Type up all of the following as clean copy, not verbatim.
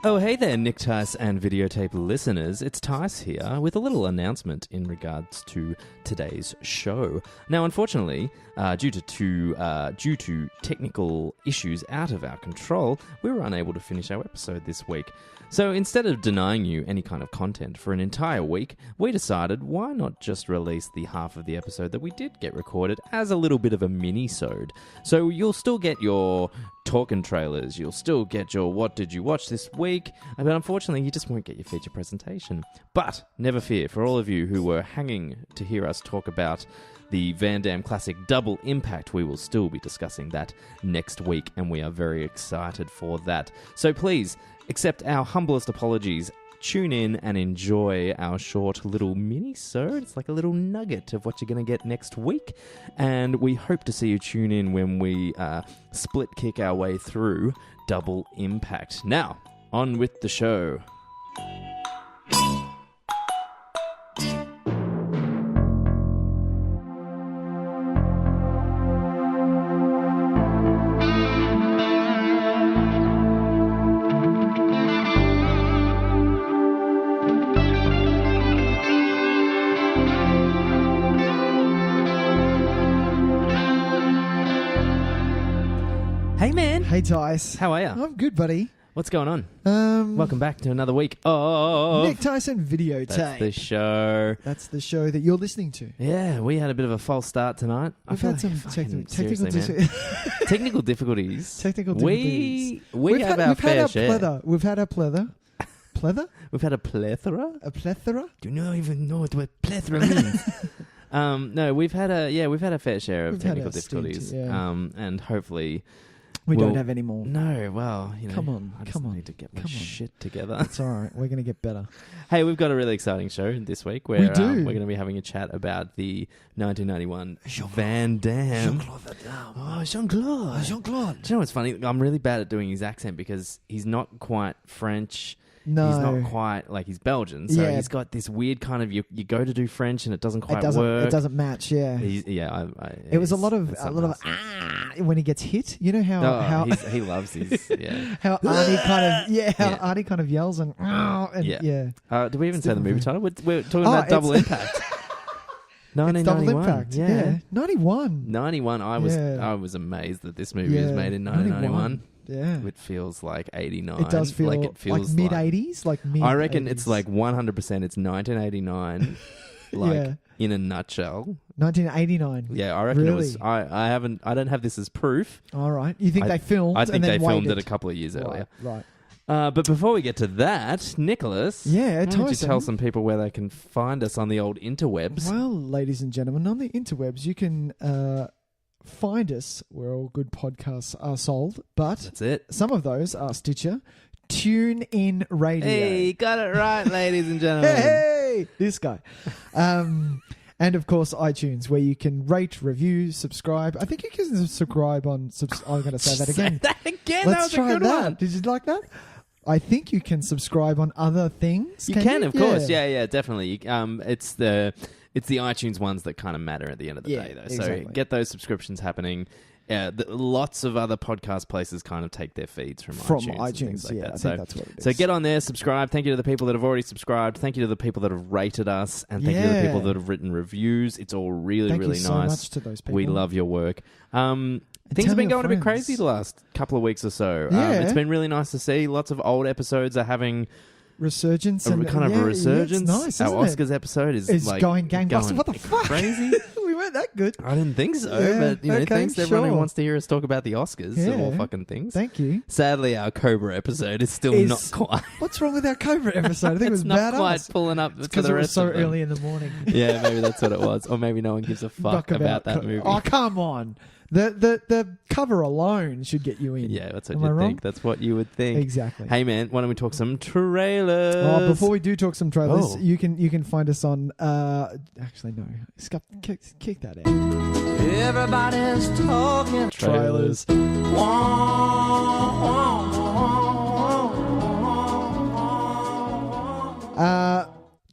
Oh, hey there, Tys and Videotape listeners. It's Tys here with a little announcement in regards to today's show. Now, unfortunately, due to technical issues out of our control, we were unable to finish our episode this week. So instead of denying you any kind of content for an entire week, we decided why not just release the half of the episode that we did get recorded as a little bit of a mini-sode. So you'll still get your Talkin Trailers, you'll still get your What Did You Watch this week, but unfortunately you just won't get your feature presentation. But never fear, for all of you who were hanging to hear us talk about the Van Damme classic Double Impact, we will still be discussing that next week, and we are very excited for that. So please, accept our humblest apologies. Tune in and enjoy our short little mini-sode. It's like a little nugget of what you're going to get next week. And we hope to see you tune in when we split kick our way through Double Impact. Now, on with the show. Hey, man. Hey, Tys. How are you? I'm good, buddy. What's going on? Welcome back to another week of Tys and Videotape. That's the show. That's the show that you're listening to. Yeah, we had a bit of a false start tonight. We've had some technical difficulties. Technical difficulties. We have our fair share. We've had a plethora. Pleather? We've had a plethora. A plethora? Do you not even know what plethora means? No, we've had a fair share of technical difficulties. And hopefully we don't have any more. No, well, you know, come on. I just need to get my shit together. It's all right. We're going to get better. Hey, we've got a really exciting show this week where we're going to be having a chat about the 1991 Van Damme. Jean-Claude Van Damme. Oh, Jean-Claude. Jean-Claude. Do you know what's funny? I'm really bad at doing his accent because he's not quite French. No. He's not quite like he's Belgian. So he's got this weird kind of, you go to do French and it doesn't quite work. It doesn't match, yeah. It was a lot of when he gets hit. You know how he loves his, how Arnie kind of yells and did we even say the movie title? We're talking about Double Impact. 1991. Double Impact. Yeah. 91. 91. I was amazed that this movie was made in 1991. Yeah. It feels like 89. It does feel like mid-80s? I reckon it's like 100% it's 1989, in a nutshell. 1989? Yeah, I reckon really? It was... I don't have this as proof. All right. You think they filmed I think and then they filmed waited. it a couple of years earlier. Right. But before we get to that, Nicholas, why don't you tell some people where they can find us on the old interwebs? Well, ladies and gentlemen, on the interwebs, you can... find us where all good podcasts are sold, but that's it. Some of those are Stitcher, TuneIn Radio. Hey, got it right, ladies and gentlemen. Hey, this guy. And of course, iTunes, where you can rate, review, subscribe. I think you can subscribe on... I'm going to say that again. Say that again. Let's that was try a good that. one. Did you like that? I think you can subscribe on other things. You can of course. Yeah, definitely. It's the iTunes ones that kind of matter at the end of the day, though. Exactly. So get those subscriptions happening. Lots of other podcast places kind of take their feeds from iTunes. And things like that. I think that's what it is. So get on there, subscribe. Thank you to the people that have already subscribed. Thank you to the people that have rated us. And thank you to the people that have written reviews. It's all really, really nice. Thank you so much to those people. We love your work. Things have been going a bit crazy the last couple of weeks or so. It's been really nice to see. Lots of old episodes are having... resurgence. A resurgence. Yeah, it's nice, our Oscars episode is like going gangbusters. What the fuck? Crazy. We weren't that good. I didn't think so, but thanks to everyone who wants to hear us talk about the Oscars of all fucking things. Thank you. Sadly, our Cobra episode is still not quite. What's wrong with our Cobra episode? I think it was not quite pulling up for the rest of it. Because it was so of them. early in the morning. Yeah, maybe that's what it was, or maybe no one gives a fuck about that movie. Oh, come on. The cover alone should get you in. Yeah, that's what you'd think. That's what you would think. Exactly. Hey, man, why don't we talk some trailers? Oh, before we do talk some trailers, you can find us on... actually, no. Kick that out. Everybody's talking trailers.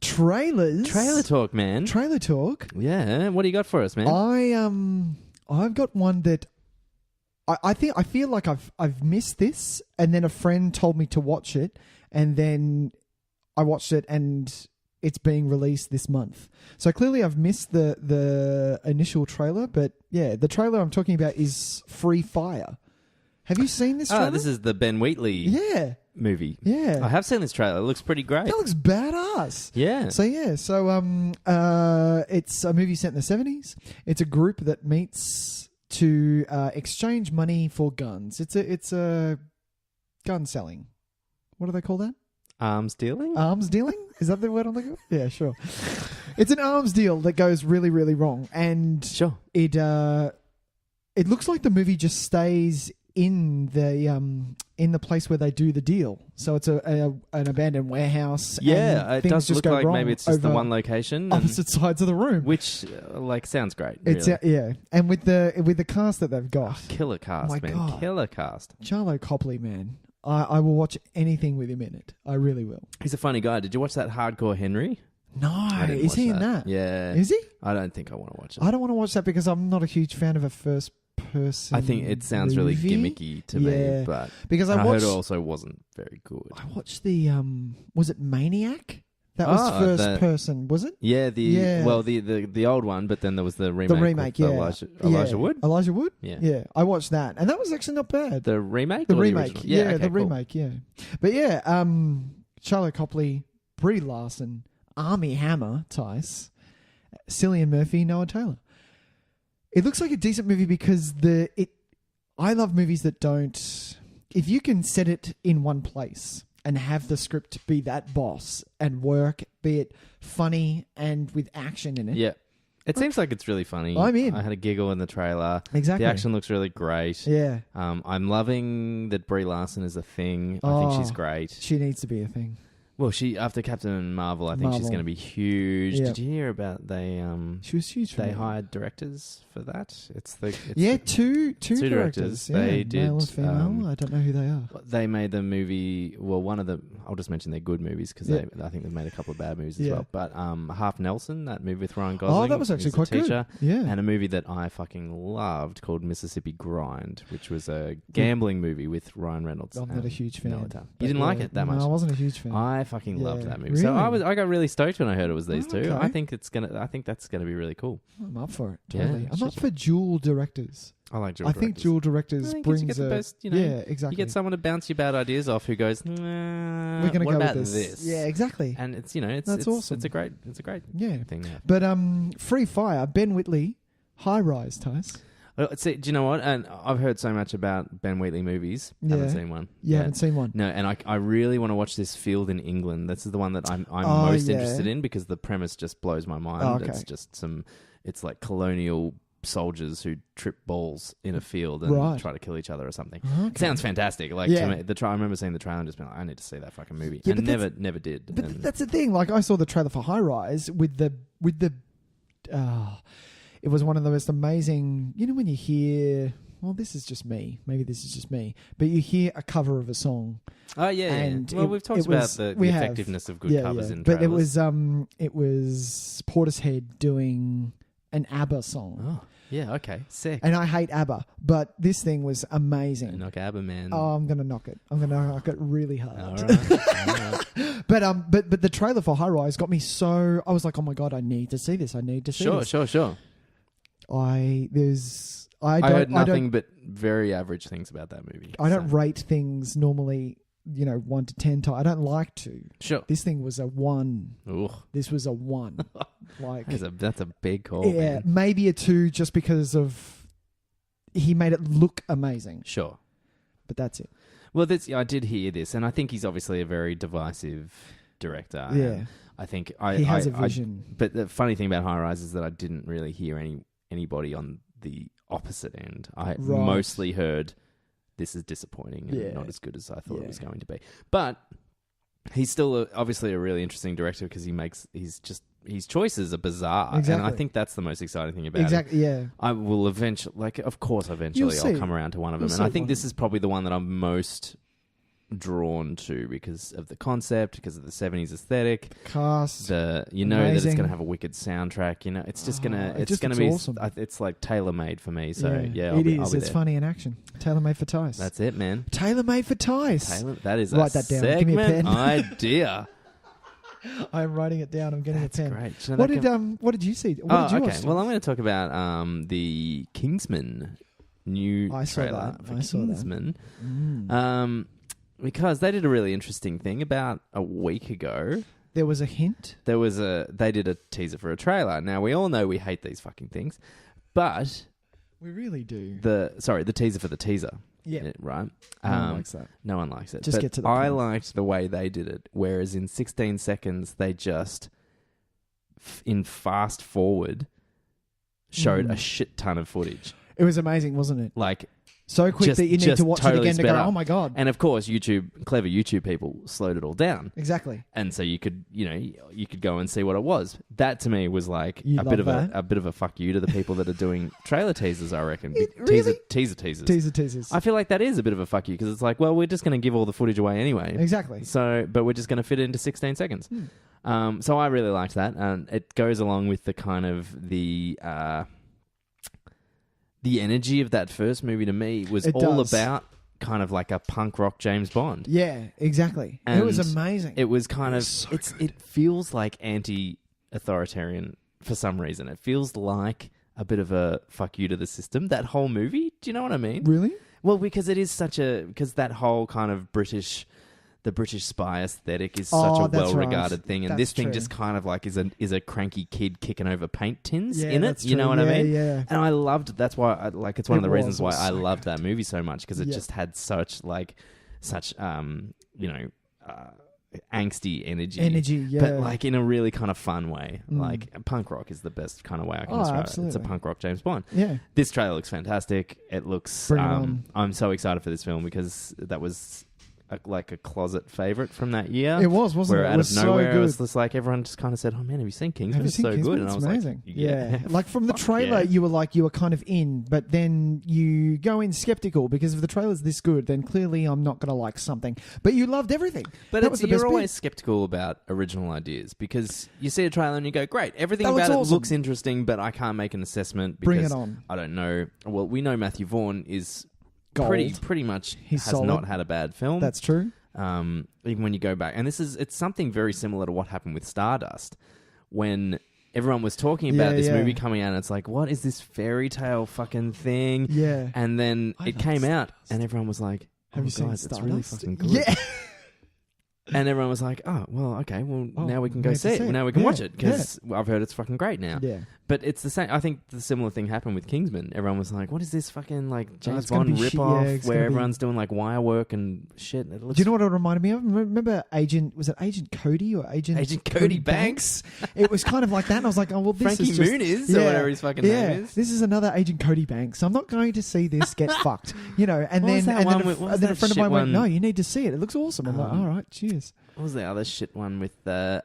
Trailers? Trailer talk, man. Trailer talk? Yeah. What do you got for us, man? I've got one that I feel like I've missed this, and then a friend told me to watch it, and then I watched it, and it's being released this month. So clearly I've missed the initial trailer, but yeah, the trailer I'm talking about is Free Fire. Have you seen this trailer? This is the Ben Wheatley movie. Yeah. I have seen this trailer. It looks pretty great. That looks badass. Yeah. So it's a movie set in the 70s. It's a group that meets to exchange money for guns. It's a gun selling. What do they call that? Arms dealing? Arms dealing? Is that the word I'm looking for? Yeah, sure. It's an arms deal that goes really, really wrong. And sure. It looks like the movie just stays in the place where they do the deal. So it's an abandoned warehouse. Yeah, and it does look go like wrong maybe it's just the one location. Opposite sides of the room. Which, sounds great. It's really. yeah. And with the cast that they've got. Killer cast, my man. God. Killer cast. Charlo Copley, man. I will watch anything with him in it. I really will. He's a funny guy. Did you watch that Hardcore Henry? No. Is he in that? Yeah. Is he? I don't think I want to watch it. I don't want to watch that because I'm not a huge fan of a first person. I think it sounds movie. really gimmicky to me, but because I heard it also wasn't very good. I watched the was it Maniac? That was first person, was it? Yeah, the old one, but then there was the remake. The remake, with Elijah Wood. Elijah Wood? Yeah. I watched that, and that was actually not bad. The remake? The or remake. The original? The cool. remake, yeah. But yeah, Charlotte Copley, Brie Larson, Armie Hammer, Tys, Cillian Murphy, Noah Taylor. It looks like a decent movie because I love movies that don't... If you can set it in one place and have the script be that boss and work, be it funny and with action in it. Yeah. It seems like it's really funny. I'm in. I had a giggle in the trailer. Exactly. The action looks really great. Yeah. I'm loving that Brie Larson is a thing. I think she's great. She needs to be a thing. Well, after Captain Marvel, I think she's going to be huge. Yeah. Did you hear about she was huge. They hired directors for that. Two directors. They did. Male and female. I don't know who they are. They made the movie. Well, one of the. I'll just mention they're good movies because I think they've made a couple of bad movies as well. But Half Nelson, that movie with Ryan Gosling. Oh, that was actually quite good. Yeah. And a movie that I fucking loved called Mississippi Grind, which was a gambling movie with Ryan Reynolds. I'm not a huge fan. You didn't like it that much. No, I wasn't a huge fan. I fucking loved that movie. Really? So I got really stoked when I heard it was these two. Okay. I think that's gonna be really cool. I'm up for it. Totally. Yeah, I'm up for dual directors. I like dual directors. I think dual directors brings you get the best, yeah, exactly. You get someone to bounce your bad ideas off who goes, we're going to go about with this. Yeah, exactly. And it's awesome. It's a great thing. Yeah. But Free Fire, Ben Wheatley, High Rise, Tys. See, do you know what? And I've heard so much about Ben Wheatley movies. Haven't seen one. You haven't seen one? No, and I really want to watch this Field in England. This is the one that I'm most interested in because the premise just blows my mind. Oh, okay. It's just it's like colonial soldiers who trip balls in a field and try to kill each other or something. Okay. It sounds fantastic. Like to me, I remember seeing the trailer and just being like, I need to see that fucking movie. Yeah, and never did. But that's the thing. Like I saw the trailer for High Rise with the it was one of the most amazing, when you hear, well, this is just me. Maybe this is just me. But you hear a cover of a song. Oh, yeah. And well, we've talked about the effectiveness of good covers in trailers. But it was Portishead doing an ABBA song. Oh, yeah, okay. Sick. And I hate ABBA, but this thing was amazing. Knock ABBA, man. Oh, I'm going to knock it. I'm going to knock it really hard. All right. But the trailer for High Rise got me so... I was like, oh my God, I need to see this. I need to see this. Sure. I heard nothing but very average things about that movie. I don't rate things normally, 1 to 10 times. I don't like to. Sure. This thing was a 1. Ooh. This was a 1. That's a big call. Yeah, man. maybe a 2 just because of he made it look amazing. Sure. But that's it. Well, I did hear this, and I think he's obviously a very divisive director. Yeah. I think he has a vision. But the funny thing about High Rise is that I didn't really hear anybody on the opposite end. I mostly heard this is disappointing and not as good as I thought it was going to be. But he's still obviously a really interesting director because his choices are bizarre. Exactly. And I think that's the most exciting thing about it. Exactly, yeah. I will eventually, of course, I'll come around to one of them. And I think this is probably the one that I'm most drawn to because of the concept, because of the 70s aesthetic. Cast. You know that it's amazing. going to have a wicked soundtrack. You know, it's just going to, it it's just going to looks be, awesome. it's like tailor-made for me. So yeah, I'll be It's there. Funny in action. Tailor-made for Tys. That's it, man. Tailor-made for Tys. That is Write a that down. Give me a segment pen. idea. I'm writing it down. I'm getting That's a pen. great. You know, What did you see? What did you watch? Well, I'm going to talk about the Kingsman new I saw trailer that. for I saw that. Kingsman. Because they did a really interesting thing about a week ago. There was a hint. They did a teaser for a trailer. Now we all know we hate these fucking things, but We really do. the teaser for the teaser. Yeah. Right. No one likes that. No one likes it. Just but get to the I point. liked the way they did it, whereas in 16 seconds they just in fast forward showed a shit ton of footage. It was amazing, wasn't it? Like So quick that you need to watch totally it again to sped go, up. oh my God. And of course, clever YouTube people slowed it all down. Exactly. And so you could go and see what it was. That to me was like You a bit of love a bit of a fuck you to the people that are doing trailer teasers, I reckon. Really? Teasers. Teasers. I feel like that is a bit of a fuck you because it's like, well, we're just going to give all the footage away anyway. Exactly. So, but we're just going to fit it into 16 seconds. So I really liked that, and it goes along with the kind of the energy of that first movie. To me was about kind of like a punk rock James Bond. Yeah, exactly. And it was amazing. It was kind of so it feels like anti-authoritarian for some reason. It feels like a bit of a fuck you to the system. That whole movie. Do you know what I mean? Really? Well, because it is because that whole kind of the British spy aesthetic is such a well-regarded thing, and this thing just kind of like is a cranky kid kicking over paint tins in it. You know what I mean? Yeah. And I loved. That's why it's one of the reasons why I loved that movie so much because it just had such angsty energy. Yeah. But like in a really kind of fun way. Like punk rock is the best kind of way I can describe it. It's a punk rock James Bond. Yeah. This trailer looks fantastic. It looks. I'm so excited for this film because that was like a closet favorite from that year. It was, wasn't where it? out It was of nowhere, so it was good. just like everyone just kind of said, "Oh man, have you seen Kingsman? It's so Kingsman? good." And It's I was amazing. like, "Yeah." Like from the trailer, you were kind of in, but then you go in skeptical because if the trailer's this good, then clearly I'm not going to like something. But you loved everything. But that was the best you're always bit. skeptical about original ideas because you see a trailer and you go, "Great, everything That looks about it awesome. looks interesting," but I can't make an assessment because Bring it on. I don't know. Well, we know Matthew Vaughn is Gold. pretty much He's has solid. not had a bad film. That's true. Even when you go back, and it's something very similar to what happened with Stardust when everyone was talking about this movie coming out and it's like, what is this fairy tale fucking thing? Yeah. And then it came out and everyone was like, Have you seen guys, it's Stardust? really fucking good. Yeah. And everyone was like, oh, well, okay, well, now we can we go have to see it. see it. Now we can Yeah, watch it because I've heard it's fucking great now. Yeah. But it's the same. I think the similar thing happened with Kingsman. Everyone was like, what is this fucking like James it's gonna Bond be shit. rip-off Yeah, it's where gonna be- everyone's doing like wire work and shit? It looks Do you know what it reminded me of? Remember Agent Cody or Agent Cody Banks? It was kind of like that, and I was like, oh, well, this Frankie is just... Muniz or whatever his fucking name is. This is another Agent Cody Banks. I'm not going to see this get fucked, you know. And What was then, that and then, one with- what was and then a that friend of shit mine went, one? no, you need to see it. It looks awesome. I'm like, all right, cheers. What was the other shit one with the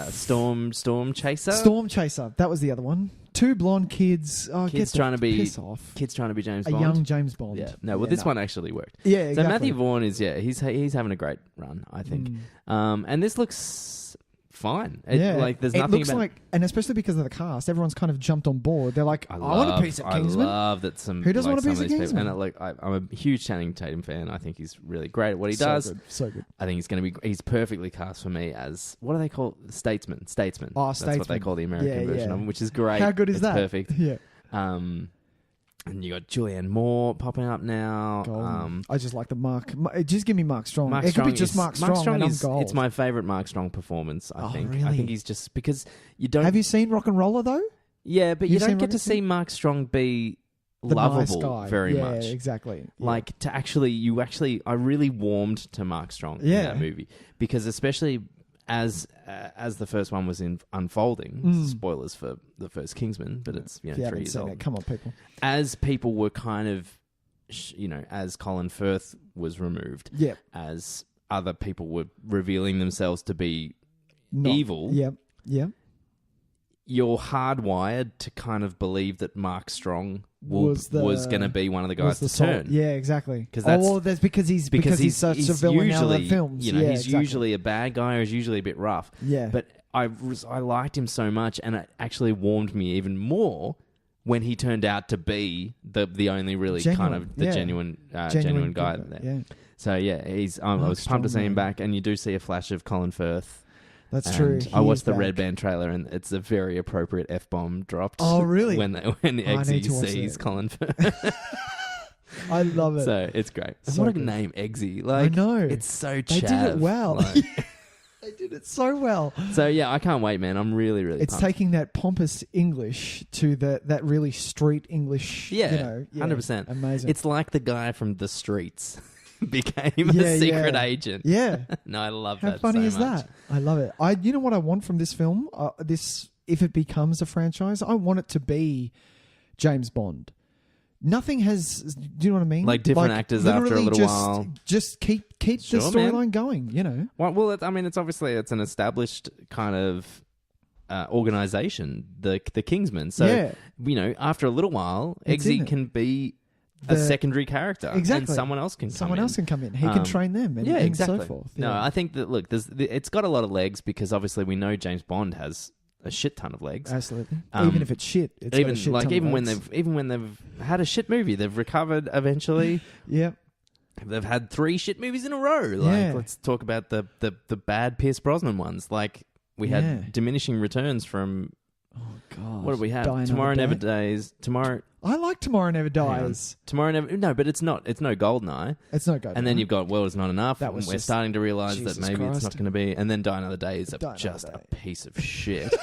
Storm Chaser? Storm Chaser. That was the other one. Two blonde kids. Oh, Kids get trying to be piss off. Kids trying to be James A Bond. young James Bond. Yeah. No, well, this one actually worked. Yeah, So exactly. Matthew Vaughn is he's having a great run, I think. And this looks fine. Like there's nothing it looks about like, and especially because of the cast, everyone's kind of jumped on board. They're like, I want a piece of Kingsman. I love that some. Who doesn't like, want a piece some of these people- Kingsman? And I'm a huge Channing Tatum fan. I think he's really great at what he So does. good, so good. I think he's perfectly cast for me as what do they call statesman? Oh, That's what they statesman. call the American version of him, which is great. How good is It's that? Perfect. Yeah. And you got Julianne Moore popping up now. Gold. I just like the Mark. Just give me Mark Strong. Mark it Strong could be just is- Mark Strong, and I'm gold. It's my favourite Mark Strong performance, I Oh, think. really? I think he's just because you don't. Have you seen Rock and Roller though? Yeah, but you You've don't seen get to Rocket see Mark Strong be The lovable nice guy. very yeah, much. Exactly. Yeah. Like to actually, I really warmed to Mark Strong in that movie because especially as the first one was unfolding. Spoilers for the first Kingsman, but it's if you 3 haven't years seen old. it, come on, people. As people were kind of, as Colin Firth was removed, Yeah. as other people were revealing themselves to be Not- evil, Yeah. you're hardwired to kind of believe that Mark Strong was going to be one of the guys to turn. Yeah, exactly. That's because he's such a villain now in films. You know, he's exactly. usually a bad guy or he's usually a bit rough. Yeah. But I liked him so much, and it actually warmed me even more when he turned out to be the only really genuine guy there. Yeah. So yeah, I was pumped to see him back, and you do see a flash of Colin Firth. That's true. I watched the Red Band trailer, and it's a very appropriate F-bomb dropped. Oh, really? when Eggsy sees Colin Firth. I love it. So it's great. So what a good. name, Eggsy. Like, I know. It's so chav. They did it well. They did it so well. So yeah, I can't wait, man. I'm really, really It's pumped. taking that pompous English to that really street English. Yeah, 100%. Amazing. It's like the guy from The Streets became a secret agent. Yeah. No, I love How that funny so is much. that? I love it. You know what I want from this film? If it becomes a franchise, I want it to be James Bond. Nothing has. Do you know what I mean? Like different actors after a little while. Just keep the storyline going. You know. Well, it's obviously an established kind of organization, the Kingsmen. So you know, after a little while, Eggsy can be a secondary character. Exactly. And someone else can come in. He can train them and, exactly. and so forth. No, I think that, look, it's got a lot of legs because obviously we know James Bond has a shit ton of legs. Absolutely. Even if it's shit, it's got a shit ton of legs. Even when they've had a shit movie, they've recovered eventually. Yeah. They've had 3 shit movies in a row. Let's talk about the bad Pierce Brosnan ones. Like, we had diminishing returns from... Oh, God. What did we have? Tomorrow Never Dies. I like Tomorrow Never Dies. No, but it's no Goldeneye. It's not Goldeneye. And then you've got World Is Not Enough. That was we're starting to realise that maybe Christ. it's not going to be. And then Die Another Day is just a piece of shit.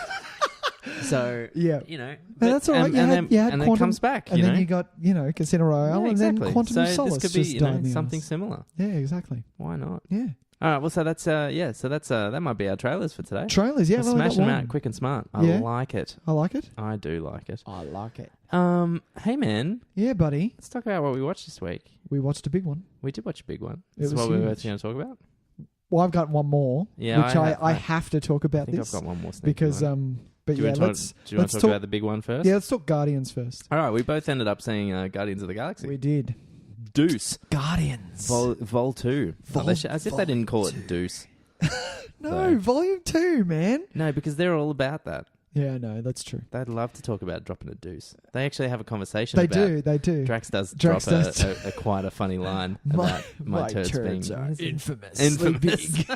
So, you know. But that's all right. And then it comes back, and then you got, Casino Royale, and then Quantum of Solace. This could be, something similar. Yeah, exactly. Why not? Yeah. All right, well, so that's that might be our trailers for today. Trailers, yeah. Smash them out quick and smart. I like it. I like it. I do like it. I like it. Hey, man. Yeah, buddy. Let's talk about what we watched this week. We watched a big one. We did watch a big one. This is what we were going to talk about. Well, I've got one more, which I have to talk about. I think I've got one more. Because but do you want to talk about the big one first? Yeah, let's talk Guardians first. All right, we both ended up seeing Guardians of the Galaxy. We did. Deuce. Guardians. Vol 2. As if they didn't call it Deuce. No, Volume 2, man. No, because they're all about that. Yeah, no, that's true. They'd love to talk about dropping a deuce. They actually have a conversation They about do. Drax does drop a quite a funny line about my turds being infamously big.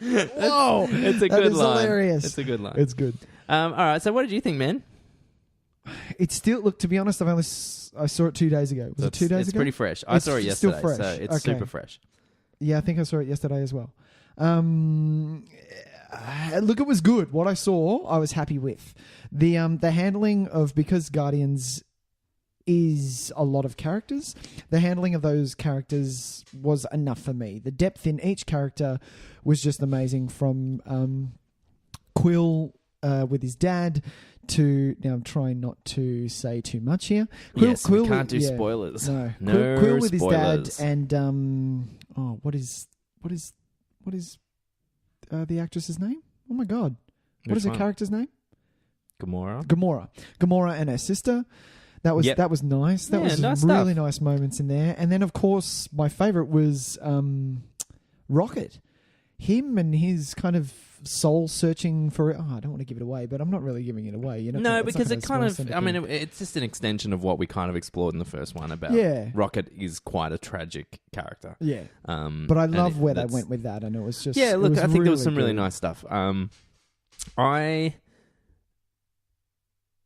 Whoa! It's a good line. Hilarious. It's a good line. It's good. All right, so what did you think, man? It's still, look, to be honest, I saw it 2 days ago. Was it 2 days ago? It's pretty fresh. I saw it yesterday, still fresh. So it's super fresh. Yeah, I think I saw it yesterday as well. Look, it was good. What I saw, I was happy with. The handling of, because Guardians is a lot of characters, the handling of those characters was enough for me. The depth in each character was just amazing, from Quill with his dad to, now I'm trying not to say too much here. Quill we can't do spoilers. No, no Quill with spoilers. his dad and what is the actress's name? Oh my God. What is her character's name? Gamora and her sister. That was nice. That was nice really stuff. nice moments in there. And then, of course, my favourite was Rocket. Him and his kind of soul searching for... Oh, I don't want to give it away, but I'm not really giving it away. No, because it kind of... it's just an extension of what we kind of explored in the first one about Rocket is quite a tragic character. Yeah. But I love where they went with that, and it was just... Yeah, look, I think there was some really nice stuff. I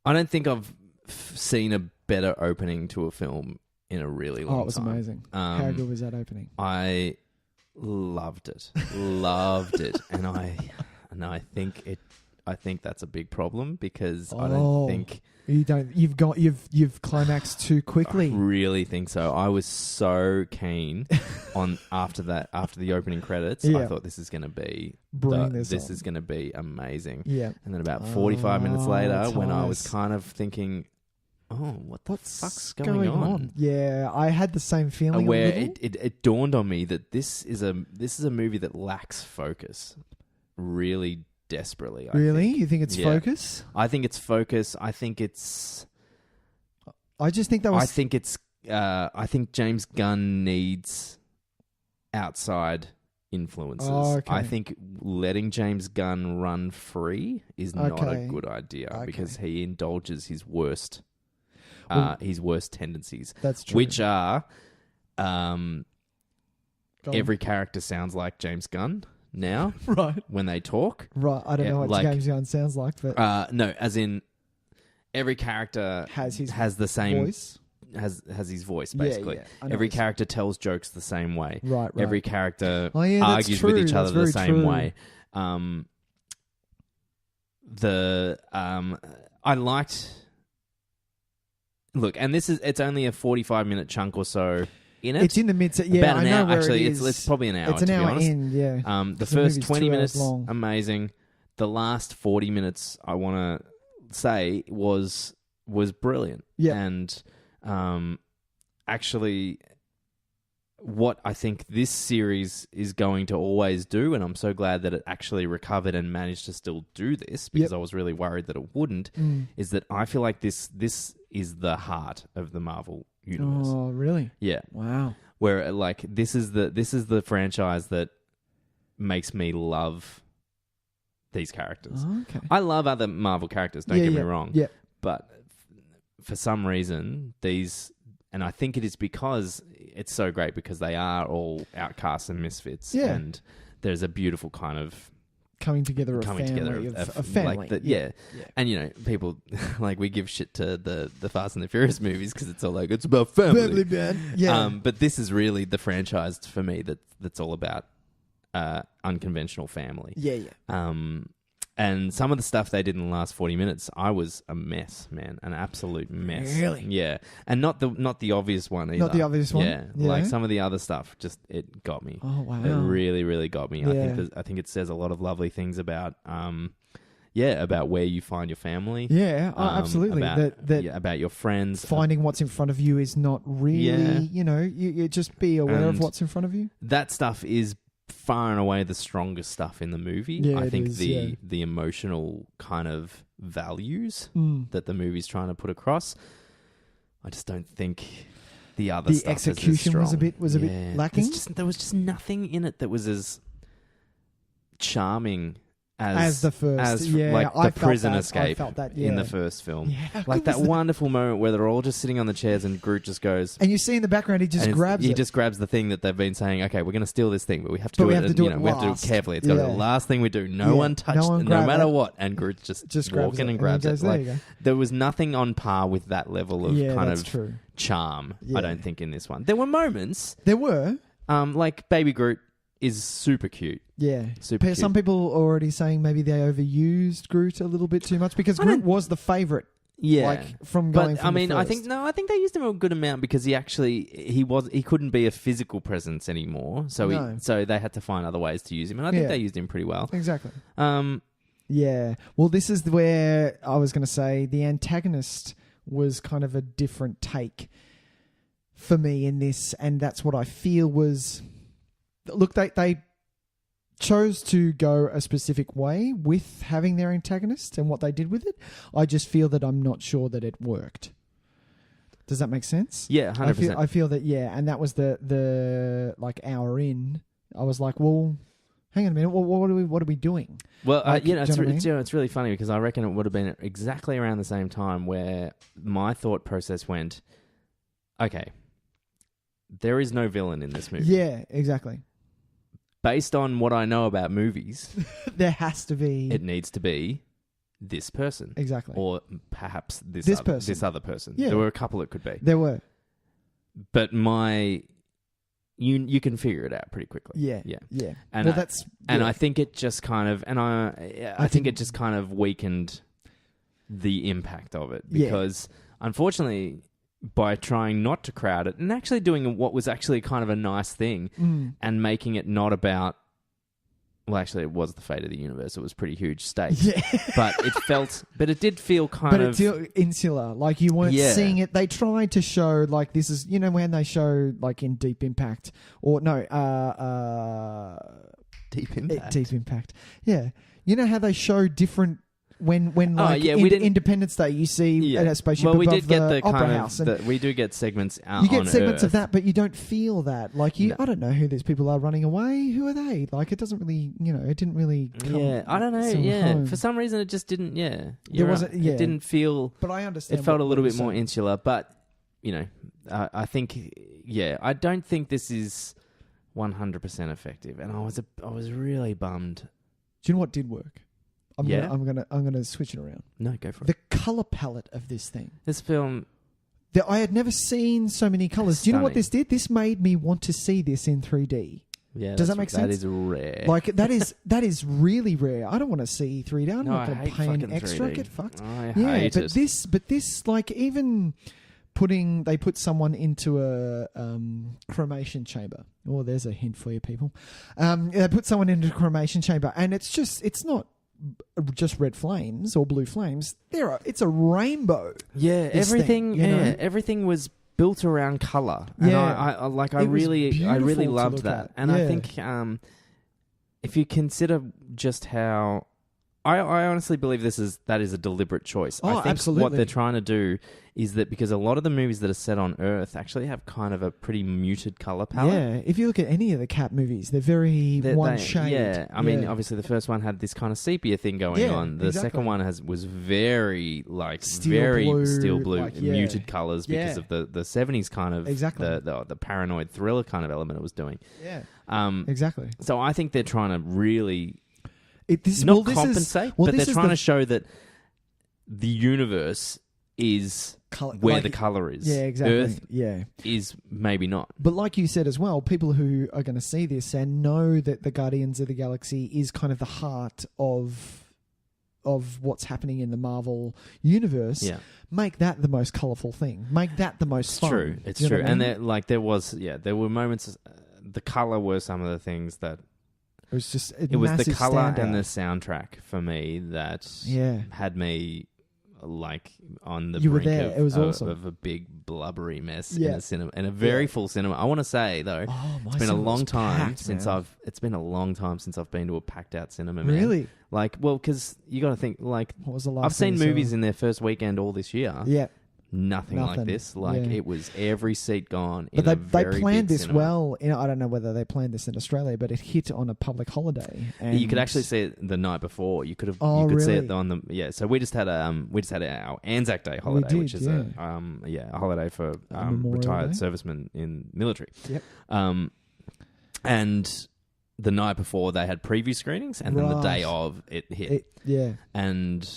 don't think I've seen a better opening to a film in a really long time. Oh, it was amazing. How good was that opening? I loved it. Loved it. And I think that's a big problem, because I don't think you've climaxed too quickly. I really think so. I was so keen on after the opening credits. I thought this is going to be this is going to be amazing. Yeah. And then about 45 minutes later, when I was kind of thinking, what the fuck's going on? Yeah, I had the same feeling. Where it dawned on me that this is a movie that lacks focus, really desperately. Really? You think it's focus? I think it's focus. I think it's I just think that was. I think James Gunn needs outside influences. Oh, okay. I think letting James Gunn run free is not a good idea because he indulges his worst tendencies. That's true. Which are every character sounds like James Gunn now. Right. When they talk. Right. I don't know what James Gunn sounds like, but no, as in every character has the same voice. Has his voice, basically. Yeah. Every character tells jokes the same way. Right. Every character that's argues true. with each other the same true. way. I liked. Look, and it's only a 45-minute chunk or so in it. It's in the mid. Yeah, about an I know hour. where Actually, it is. it's probably an hour. It's an to be hour honest. in. Yeah. The first 20 minutes, amazing. The last 40 minutes, I want to say, was brilliant. Yeah. And actually, what I think this series is going to always do, and I'm so glad that it actually recovered and managed to still do this, because I was really worried that it wouldn't, is that I feel like this is the heart of the Marvel universe. Oh, really? Yeah. Wow. Where like this is the franchise that makes me love these characters. Oh, okay. I love other Marvel characters, don't get me wrong. Yeah. But for some reason, these, and I think it is because it's so great because they are all outcasts and misfits. Yeah. And there's a beautiful kind of coming together of a family. Like yeah. And, people, like, we give shit to the Fast and the Furious movies because it's all like, it's about family. Family, man. Yeah. But this is really the franchise for me that's all about unconventional family. Yeah. And some of the stuff they did in the last 40 minutes, I was a mess, man. An absolute mess. Really? Yeah. And not the obvious one either. Not the obvious one? Yeah. Like some of the other stuff, just, it got me. Oh, wow. It really, really got me. Yeah. I think it says a lot of lovely things about, about where you find your family. Yeah, absolutely. About your friends. Finding what's in front of you is not really, you just be aware of what's in front of you. That stuff is far and away the strongest stuff in the movie. Yeah, I think the emotional kind of values that the movie's trying to put across, I just don't think the other stuff execution was a bit lacking. There was just nothing in it that was as charming as the first, like the prison escape in the yeah. first film. Yeah, like that wonderful moment where they're all just sitting on the chairs and Groot just goes, and you see in the background he just grabs the thing that they've been saying, okay, we're going to steal this thing, but we have to do it. We have to do it carefully. It's got to be the last thing we do. No one touched it, no matter what. And Groot just walks in and grabs it. Like, there was nothing on par with that level of kind of charm. I don't think in this one. There were moments. There were like Baby Groot is super cute. Yeah. Super cute. Some people are already saying maybe they overused Groot a little bit too much because Groot was the favourite. Yeah. Like from going from the first. I think they used him a good amount because he couldn't be a physical presence anymore. So so they had to find other ways to use him, and I think they used him pretty well. Exactly. Yeah. Well, this is where I was going to say the antagonist was kind of a different take for me in this, and that's what I feel was. Look, they chose to go a specific way with having their antagonist and what they did with it. I just feel that I'm not sure that it worked. Does that make sense? Yeah, 100%. I feel that, and that was the like hour in. I was like, well, hang on a minute, what are we doing? Well, like, it's really funny because I reckon it would have been exactly around the same time where my thought process went, okay, there is no villain in this movie. Yeah, exactly. Based on what I know about movies, there has to be. It needs to be this person. Exactly. Or perhaps this other person. Yeah. There were a couple it could be. There were. But you can figure it out pretty quickly. Yeah. And I think it just kind of I think it just kind of weakened the impact of it because unfortunately by trying not to crowd it and actually doing what was actually kind of a nice thing and making it not about, well, actually it was the fate of the universe. It was pretty huge stake. Yeah. But it did feel kind of insular. Like you weren't seeing it. They tried to show like this is, when they show like in Deep Impact or Deep Impact. Deep Impact. Yeah. You know how they show different when Oh, like yeah, we didn't- Independence Day, you see a spaceship well, we above did get the Opera kind House, of and we do get segments out you get on segments Earth. of that, but you don't feel that. Like No. I don't know who these people are running away. Who are they? Like it doesn't really, it didn't really. Come Yeah, I don't know. so Yeah, home. for some reason it just didn't. Yeah, There wasn't- right. yeah. It didn't feel. But I understand. It felt a what little you're bit more saying. insular, but I think, I don't think this is 100% effective, and I was really bummed. Do you know what did work? I'm Yeah? gonna switch it around. No, go for it. The color palette of this thing. This film, I had never seen so many colors. Do you know what Stunning. this did? This made me want to see this in 3D. yeah, Does that's- that make That sense? is rare. Like that is really rare. I don't want to see 3D. I'm No, not I going to hate pay an fucking extra. 3D. Get fucked. I Yeah, hate it. but this like even they put someone into a cremation chamber. Oh, there's a hint for you people. They put someone into a cremation chamber, and it's not just red flames or blue flames. It's a rainbow. Yeah, this everything. thing, you know? Everything was built around color. And Yeah. I It was really beautiful to loved look that. at. And Yeah. I think if you consider just how. I honestly believe that is a deliberate choice. Oh, I think absolutely. what they're trying to do is that because a lot of the movies that are set on Earth actually have kind of a pretty muted color palette. Yeah, if you look at any of the Cat movies, they're very one shade. Yeah, I mean, obviously the first one had this kind of sepia thing going Yeah, on. The exactly. second one was very Steel blue, steel blue, like, yeah. muted colors because Yeah. of the 70s kind of Exactly. the paranoid thriller kind of element it was doing. Yeah, Um, exactly. so I think they're trying to really This not is compensate, but they're trying to show that the universe is where the color is. Yeah, exactly. Earth yeah. is maybe not. But like you said as well, people who are going to see this and know that the Guardians of the Galaxy is kind of the heart of what's happening in the Marvel universe, Yeah. make that the most colourful thing. Make that the most fun. True. It's You know true. what I And mean? there were moments. The color were some of the things that It was just it was the color and the soundtrack for me that Yeah. had me like on the You were brink there. of, It was of, awesome. of a big blubbery mess Yeah. in a cinema, in a very full cinema. I want to say though, Oh, my it's been a cinema long was time packed, since man. it's been a long time since I've been to a packed out cinema. Man. Really? Like, well, because you got to think like What was the last I've seen thing you saw? movies in their first weekend all this year. Yeah. Nothing like Nothing. this. Like Yeah. it was every seat gone. But in a they very planned big this cinema. well. I don't know whether they planned this in Australia, but it hit on a public holiday. And You could actually see it the night before. You could have. Oh, you could see really? it on the. Yeah. So we just had our Anzac Day holiday, did, which is a holiday for Memorial retired Day? servicemen in military. Yep. And the night before they had preview screenings, and then the day Right. of it hit. Yeah. And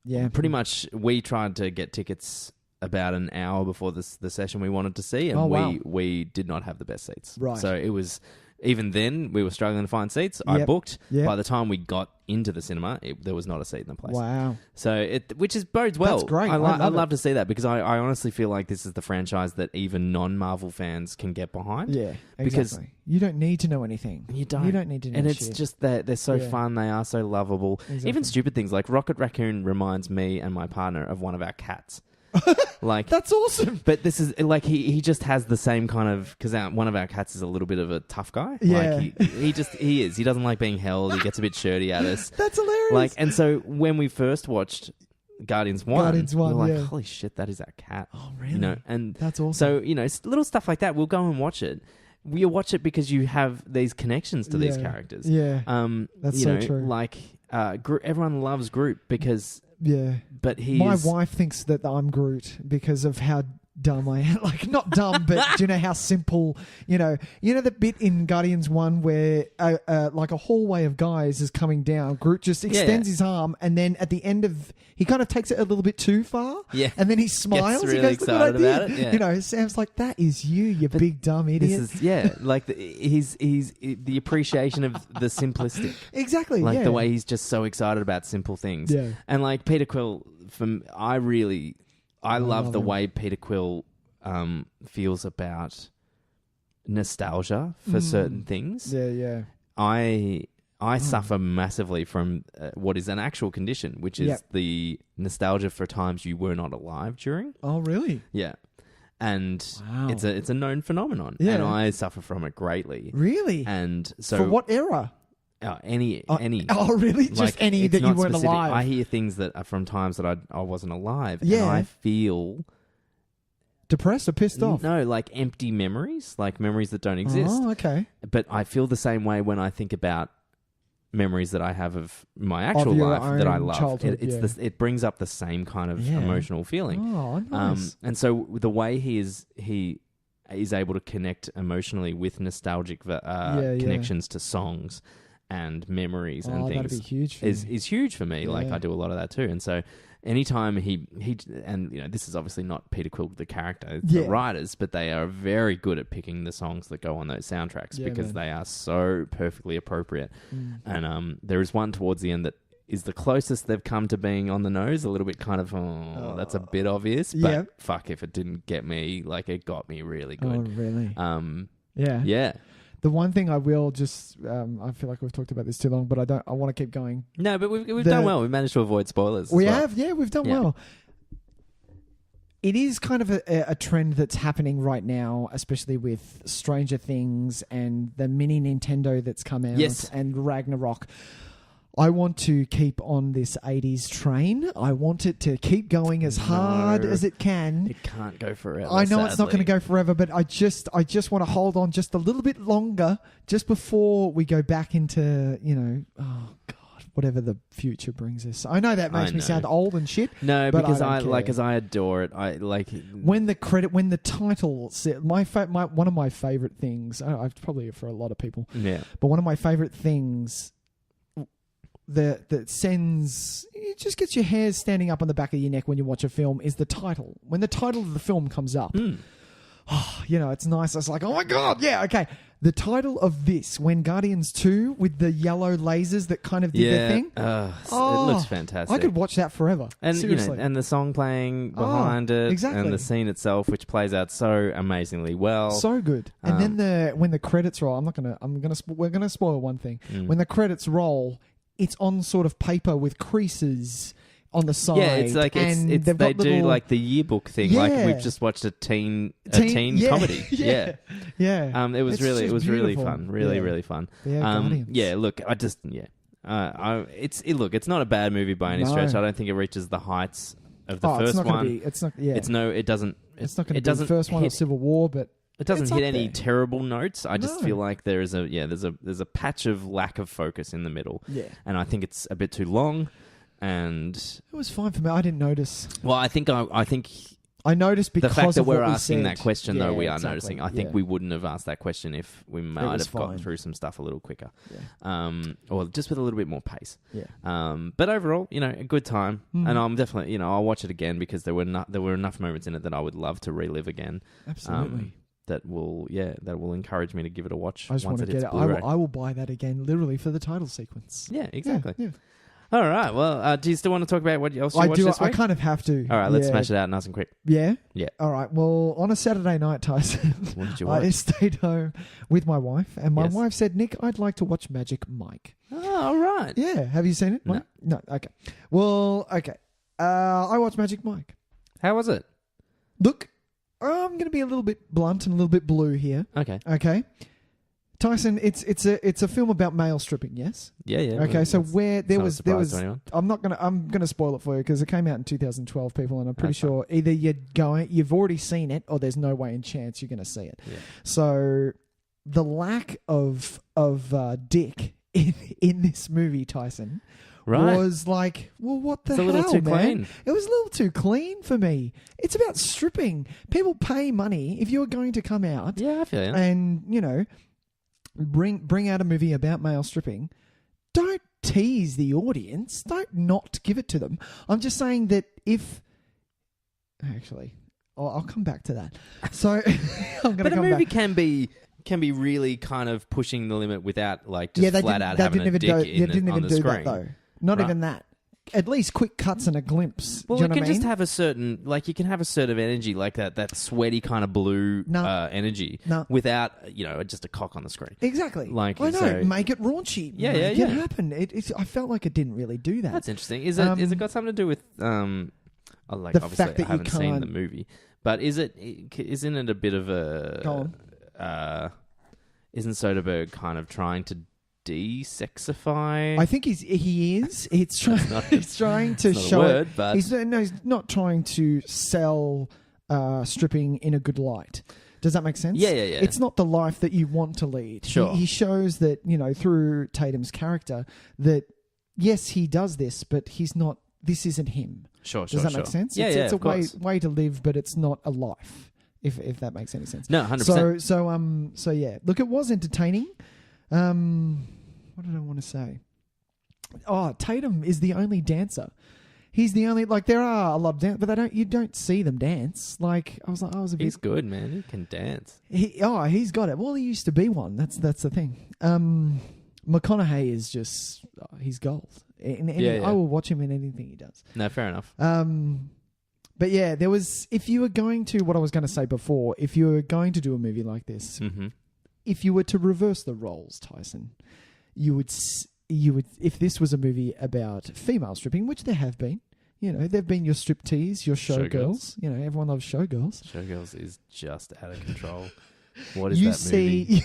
Yeah. pretty much we tried to get tickets about an hour before the session we wanted to see, and Oh, wow. we did not have the best seats. Right. So it was. Even then, we were struggling to find seats. I Yep. booked. Yep. By the time we got into the cinema, there was not a seat in the place. Wow. So which is bodes well. That's great. I'd love love it. to see that because I honestly feel like this is the franchise that even non-Marvel fans can get behind. Yeah. Because- Exactly. You don't need to know anything. You don't. You don't need to know And it's shit. just that they're so Yeah. fun. They are so lovable. Exactly. Even stupid things like Rocket Raccoon reminds me and my partner of one of our cats. Like That's awesome. But this is like he just has the same kind of because one of our cats is a little bit of a tough guy. Yeah. Like he doesn't like being held. He gets a bit shirty at us. That's hilarious. Like, and so when we first watched Guardians 1, Guardians 1, we were like, yeah. holy shit, that is our cat. Oh, really? You know, and That's awesome. so, little stuff like that, we'll go and watch it. You watch it because you have these connections to these Yeah. characters. Yeah. you That's so know, true. Like, everyone loves Groot because, Yeah. but he My is... wife thinks that I'm Groot because of how dumb I am. Like, not dumb, but do you know how simple, you know the bit in Guardians 1 where like a hallway of guys is coming down. Groot just extends his arm and then at the end of, he kind of takes it a little bit too far. Yeah. And then he smiles. really he goes, "Look what I excited about did." it, yeah. Sam's like, that is you big dumb idiot. This is, like, he's the appreciation of the simplistic. Exactly. Like yeah. the way he's just so excited about simple things. Yeah. And like Peter Quill, I love the him. way Peter Quill feels about nostalgia for certain things. Yeah, yeah. I suffer massively from what is an actual condition, which is Yep. the nostalgia for times you were not alive during. Oh, really? Yeah. And Wow. it's a known phenomenon. Yeah. And I suffer from it greatly. Really? And so For what era? Any. Oh, really? Just Like, any it's that you not weren't specific. alive? I hear things that are from times that I wasn't alive. Yeah. And I feel... Depressed or pissed off? No, like empty memories, like memories that don't exist. Oh, okay. But I feel the same way when I think about memories that I have of my actual your life that I own love. childhood, It brings up the same kind of Yeah. emotional feeling. Oh, nice. And so the way he is able to connect emotionally with nostalgic connections to songs and memories and that'd things be huge for is me. huge for me. Like Yeah. I do a lot of that too. And so anytime he and this is obviously not Peter Quill the character, it's the writers, but they are very good at picking the songs that go on those soundtracks because they are so perfectly appropriate. And there is one towards the end that is the closest they've come to being on the nose, a little bit kind of that's a bit obvious, but fuck if it didn't get me, like it got me really good. Oh, really? Yeah. Yeah. The one thing I will just, I feel like we've talked about this too long, but I want to keep going. No, but we've done well. We've managed to avoid spoilers. We've done well. It is kind of a trend that's happening right now, especially with Stranger Things and the mini Nintendo that's come out and Ragnarok. I want to keep on this 80s train. I want it to keep going as hard as it can. It can't go forever. I know it's not going to go forever, but I just want to hold on just a little bit longer, just before we go back into, oh God, whatever the future brings us. I know that makes me sound old and shit. No, but because I adore it. I like when the title said one of my favorite things. I've probably for a lot of people. Yeah, but one of my favorite things. That sends, it just gets your hairs standing up on the back of your neck when you watch a film is the title. When the title of the film comes up, it's nice. It's like, oh my God, yeah, okay. The title of this, when Guardians 2 with the yellow lasers that kind of did their thing. It looks fantastic. I could watch that forever. And seriously. And the song playing behind it, exactly. and the scene itself, which plays out so amazingly well, so good. And then when the credits roll, we're gonna spoil one thing. When the credits roll, it's on sort of paper with creases on the side. Yeah, it's like they do like the yearbook thing. Like we've just watched a teen comedy. Yeah. It was really fun. Really fun. Guardians. Look, it's not a bad movie by any stretch. I don't think it reaches the heights of the first one. It's not going to be the first one of Civil War, but it doesn't hit any terrible notes. I just feel like there's a patch of lack of focus in the middle. Yeah. And I think it's a bit too long. And it was fine for me. I didn't notice. Well, I think I noticed because the fact that of we're what we asking said. that question, though, we are exactly. noticing. I think we wouldn't have asked that question if we might have gotten through some stuff a little quicker, or just with a little bit more pace. Yeah. But overall, a good time, and I'm definitely, I'll watch it again because there were enough moments in it that I would love to relive again. Absolutely. That will encourage me to give it a watch. I just want to get it. I will buy that again, literally for the title sequence. Yeah, exactly. Yeah. All right. Well, do you still want to talk about what else you watched this week? I kind of have to. All right. Let's smash it out nice and quick. Yeah? Yeah. All right. Well, on a Saturday night, Tyson, what did you watch? I stayed home with my wife, and my wife said, Nick, I'd like to watch Magic Mike. Oh, all right. Yeah. Have you seen it? No. No. Okay. Well, okay. I watched Magic Mike. How was it? Look, I'm going to be a little bit blunt and a little bit blue here. Okay. Tyson, it's a film about male stripping, yes? Yeah. Okay, so where there was I'm gonna spoil it for you because it came out in 2012, people, and I'm pretty sure either you've already seen it or there's no way in chance you're gonna see it. Yeah. So the lack of dick in this movie, Tyson, was like, well, what the hell, man? It's a little too clean. It was a little too clean for me. It's about stripping. People pay money if you're going to come out. Yeah, I feel you. And bring out a movie about male stripping. Don't tease the audience. Don't not give it to them. I'm just saying that I'll come back to that. So I'm going to come back. But a movie can be really kind of pushing the limit without flat out having a dick on the screen. They didn't even do that though. Not even that. At least quick cuts and a glimpse. Well, do you it know can just have a certain, you can have a sort of energy like that sweaty kind of blue energy without, just a cock on the scrreen. Exactly. I know, make it raunchy. Yeah, make it happen. I felt like it didn't really do that. That's interesting. Is it got something to do with, the obviously fact that I haven't you can't seen the movie, but isn't it a bit of a, isn't Soderbergh kind of trying to de-sexify. I think he is. It's trying to it's not a show word, it. but He's not trying to sell stripping in a good light. Does that make sense? Yeah. It's not the life that you want to lead. Sure. He shows that, through Tatum's character, that yes, he does this, but he's not. This isn't him. Sure. Does that make sense? Yeah, it's of a way to live, but it's not a life. If that makes any sense. No, 100%. So yeah. Look, it was entertaining. What did I want to say? Oh, Tatum is the only dancer. He's the only, there are a lot of dance, but you don't see them dance. I was a bit. He's good, man. He can dance. He's got it. Well, he used to be one. That's the thing. McConaughey is just, he's gold. I will watch him in anything he does. No, fair enough. But yeah, there was, if you were going to, what I was going to say before, if you were going to do a movie like this, if you were to reverse the roles, Tyson, you would, if this was a movie about female stripping, which there have been, there've been your striptease, your showgirls. Everyone loves showgirls. Showgirls is just out of control. What is that movie?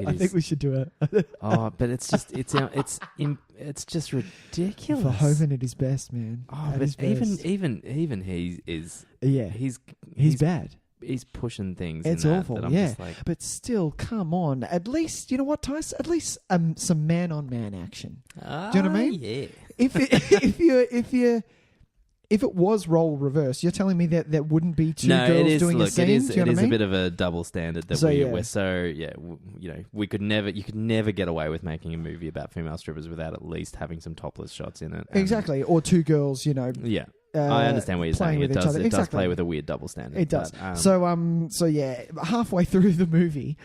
I think we should do it. But it's just it's just ridiculous. Verhoeven at his best, man. But even he is. Yeah, he's bad. He's pushing things. It's in awful. That I'm yeah, just like, but still, come on. At least, you know what, Tice? At least some man-on-man action. Do you know what I mean? Yeah. If it was role reverse, you're telling me that there wouldn't be two girls doing a scene? It is a bit of a double standard that we're so we could never. You could never get away with making a movie about female strippers without at least having some topless shots in it. Exactly, or two girls. Yeah. I understand what you're saying. It does play with a weird double standard. It does. But, so yeah, halfway through the movie,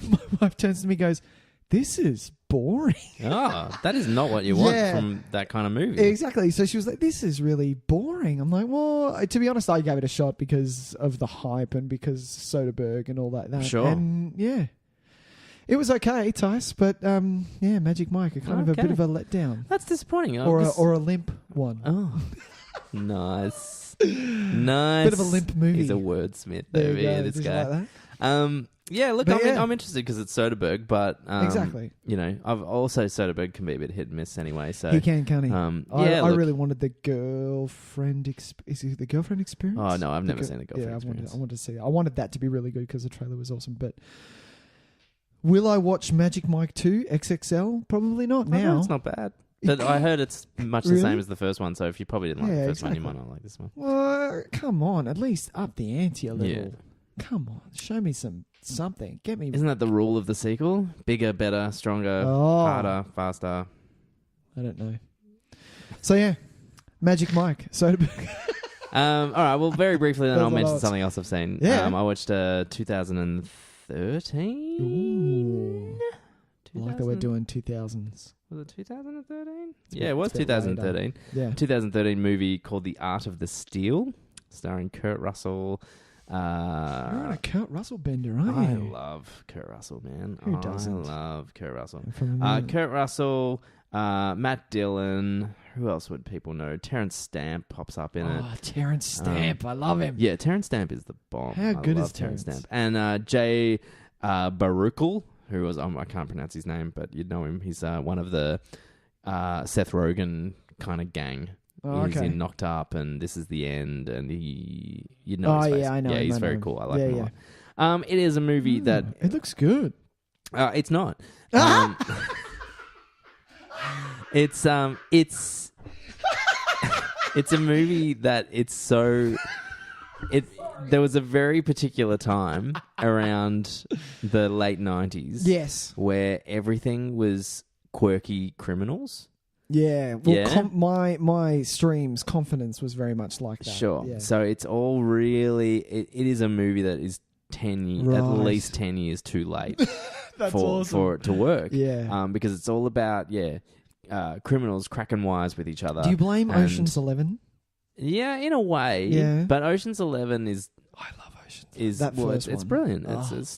my wife turns to me and goes, "This is boring." That is not what you want from that kind of movie. Exactly. So she was like, "This is really boring." I'm like, "Well, to be honest, I gave it a shot because of the hype and because Soderbergh and all that." Sure. And yeah, it was okay, Tice, but Magic Mike, kind of a bit of a letdown. That's disappointing. Or a limp one. Oh. Nice. Bit of a limp movie. He's a wordsmith, baby. This guy. Like that? Yeah, look, I'm interested because it's Soderbergh, but exactly. I've also Soderbergh can be a bit hit and miss anyway. So he can't he? I really wanted the girlfriend. Is it the girlfriend experience? Oh no, I've never seen the girlfriend experience. I wanted to see that. I wanted that to be really good because the trailer was awesome. But will I watch Magic Mike 2 XXL? Probably not now. It's not bad. But I heard it's much the same as the first one, so if you probably didn't like the first one, you might not like this one. Well, come on, at least up the ante a little. Yeah. Come on, show me something. Get me. Isn't that the rule of the sequel? Bigger, better, stronger, harder, faster. I don't know. So yeah, Magic Mike. Soderbergh. All right. Well, very briefly, then I'll mention something else I've seen. Yeah. I watched 2013. Ooh. I like that we're doing 2000s. Was it 2013? Yeah, it was 2013. Yeah. 2013 movie called The Art of the Steal, starring Kurt Russell. You're on a Kurt Russell bender, aren't you? I love Kurt Russell, man. Who doesn't? I love Kurt Russell. Kurt Russell, Matt Dillon. Who else would people know? Terrence Stamp pops up in it. Oh, Terrence Stamp. I love him. Yeah, Terrence Stamp is the bomb. How good is Terrence Stamp? And Jay Baruchel, who was, I can't pronounce his name, but you'd know him. He's one of the Seth Rogen kind of gang. He's in Knocked Up and This Is the End, and his face. Yeah, I know. Yeah, he's very cool. I like him a lot. It is a movie that it looks good. It's not. It's it's a movie that it's so. There was a very particular time around the late 90s. Yes. Where everything was quirky criminals. Yeah. Well, my stream's confidence was very much like that. Sure. Yeah. So it's all really... It is a movie that is at least 10 years too late for it to work. Yeah. Because it's all about, criminals cracking wires with each other. Do you blame Ocean's 11? Yeah, in a way. Yeah. But Ocean's 11 is... I love Ocean's. It's brilliant.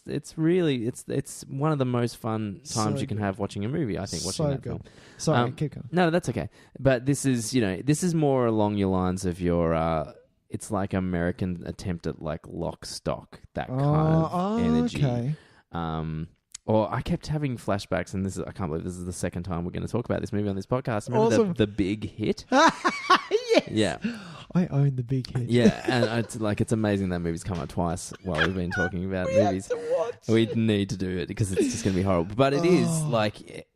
It's really it's one of the most fun times you can have watching a movie. I think watching that film. Sorry, keep going. No, that's okay. But this is more along your lines of your. It's like American attempt at like Lock, Stock, that kind of energy. Okay. Or I kept having flashbacks, and I can't believe this is the second time we're going to talk about this movie on this podcast. Remember Awesome. the Big Hit? Yes. Yeah. I own The Big Hit. Yeah, and it's amazing that movie's come out twice while we've been talking about movies. Have to watch. We need to do it because it's just going to be horrible. But it is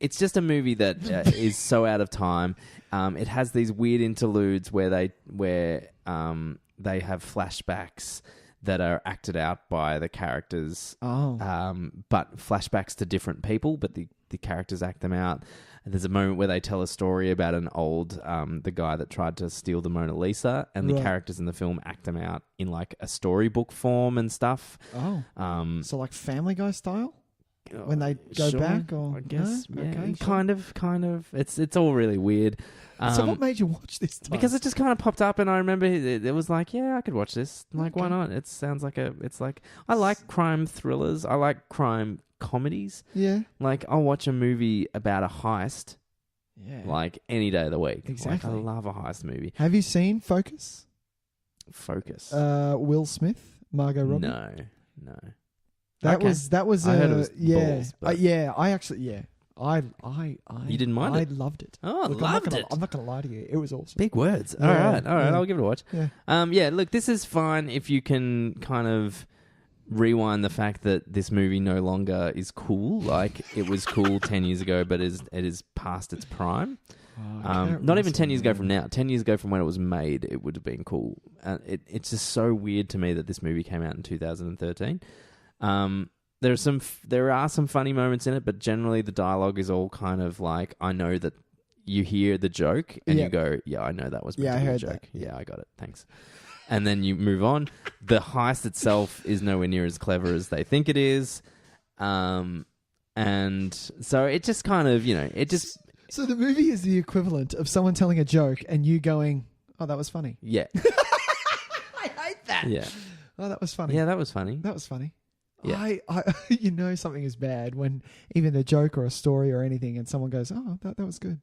it's just a movie that is so out of time. It has these weird interludes where they have flashbacks that are acted out by the characters. But flashbacks to different people, but the characters act them out. And there's a moment where they tell a story about an old, the guy that tried to steal the Mona Lisa, and the characters in the film act them out in like a storybook form and stuff. So like Family Guy style? When they go back? Or I guess, no? yeah, Okay, kind of. It's all really weird. So what made you watch this time? Because it just kind of popped up, and I remember it was like, yeah, I could watch this. Like, why not? It sounds like I like crime thrillers. I like crime comedies. Yeah. Like, I'll watch a movie about a heist. Yeah. Like, any day of the week. Exactly. Like, I love a heist movie. Have you seen Focus? Will Smith, Margot Robbie? No. That was I heard it was balls, but... I You didn't mind I it? loved it. Oh, Look, loved it. I'm not going to lie to you. It was awesome. Big words. Yeah, All right. yeah. I'll give it a watch. Yeah. Look, this is fine if you can kind of rewind the fact that this movie no longer is cool. Like, it was cool 10 years ago, but it is past its prime. Not even 10 years ago from now. 10 years ago from when it was made, it would have been cool. It's just so weird to me that this movie came out in 2013. There are some funny moments in it, but generally the dialogue is all kind of like, I know that you hear the joke and you go, yeah, I know that was meant to be a joke. That. Yeah, I got it. Thanks. And then you move on. The heist itself is nowhere near as clever as they think it is. And so it just kind of, So the movie is the equivalent of someone telling a joke and you going, oh, that was funny. Yeah. I hate that. Yeah. Oh, that was funny. Yeah, that was funny. That was funny. Yeah. I something is bad when even a joke or a story or anything and someone goes, oh, that was good.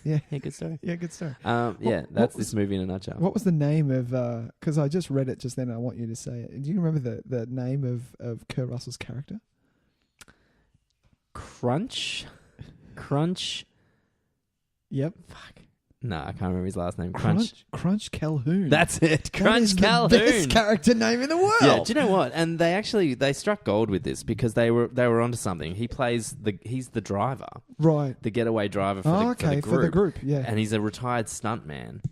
Yeah. Yeah, good story. Yeah, good story. That's this movie in a nutshell. What was the name of, because I just read it just then and I want you to say it. Do you remember the name of Kurt Russell's character? Crunch. Yep. Fuck. No, I can't remember his last name. Crunch Calhoun. That's it. Crunch Calhoun. The best character name in the world. Yeah. Do you know what? And they struck gold with this because they were onto something. He's the driver, right? The getaway driver for the group. Yeah. And he's a retired stuntman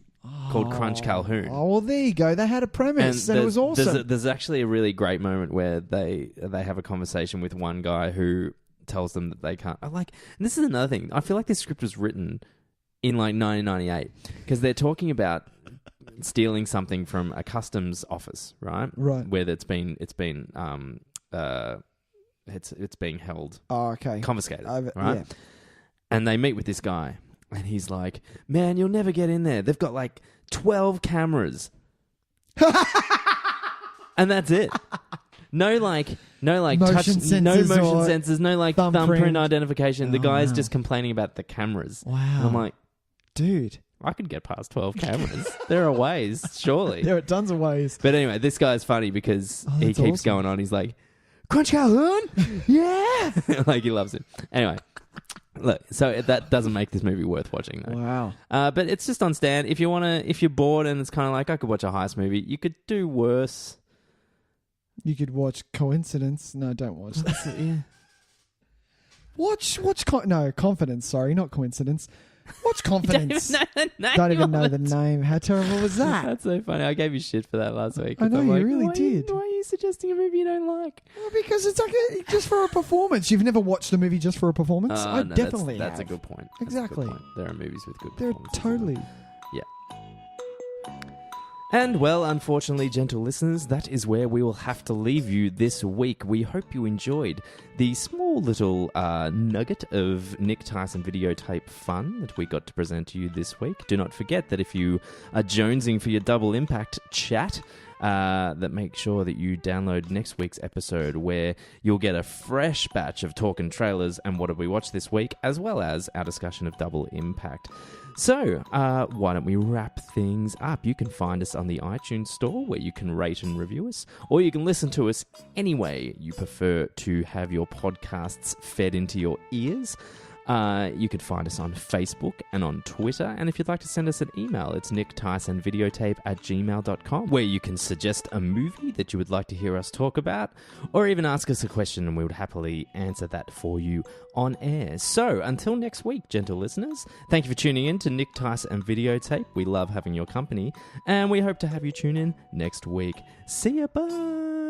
called Crunch Calhoun. Oh well, there you go. They had a premise, and it was awesome. There's actually a really great moment where they have a conversation with one guy who tells them that they can't. And this is another thing. I feel like this script was written in like 1998, because they're talking about stealing something from a customs office, right? Right. Where it's being held. Oh, okay. Confiscated, right? Yeah. And they meet with this guy, and he's like, "Man, you'll never get in there. They've got like 12 cameras." And that's it. No motion sensors, no like thumbprint identification. The guy's just complaining about the cameras. Wow. And I'm like, dude, I could get past 12 cameras. There are ways, surely. There are tons of ways. But anyway, this guy's funny because he keeps awesome. going on. He's like, Crunch Calhoun? Yeah! Like, he loves it. Anyway, look, so that doesn't make this movie worth watching, though. Wow. But it's just on stand. If you're bored and it's kind of like, I could watch a heist movie, you could do worse. You could watch Coincidence. No, don't watch that. Yeah. Watch Confidence. Sorry, not Coincidence. Watch Confidence. Don't even know the name. How terrible was that? That's so funny. I gave you shit for that last week. I know, you really did. Why are you suggesting a movie you don't like? Well, because it's like just for a performance. You've never watched a movie just for a performance? I definitely That's have. a good point. Exactly. That's a good point. There are movies with good They're performances. totally. Yeah. And, well, unfortunately, gentle listeners, that is where we will have to leave you this week. We hope you enjoyed the small little nugget of Nick Tyson Videotape fun that we got to present to you this week. Do not forget that if you are jonesing for your double impact chat, that make sure that you download next week's episode, where you'll get a fresh batch of Talkin Trailers and what did we watch this week, as well as our discussion of Double Impact. So, why don't we wrap things up? You can find us on the iTunes store, where you can rate and review us, or you can listen to us any way you prefer to have your podcasts fed into your ears. You could find us on Facebook and on Twitter, and if you'd like to send us an email, it's nick.tysandvideotape@gmail.com, where you can suggest a movie that you would like to hear us talk about, or even ask us a question and we would happily answer that for you on air. So, until next week, gentle listeners, thank you for tuning in to Nick, Tys and Videotape. We love having your company, and we hope to have you tune in next week. See ya, bye!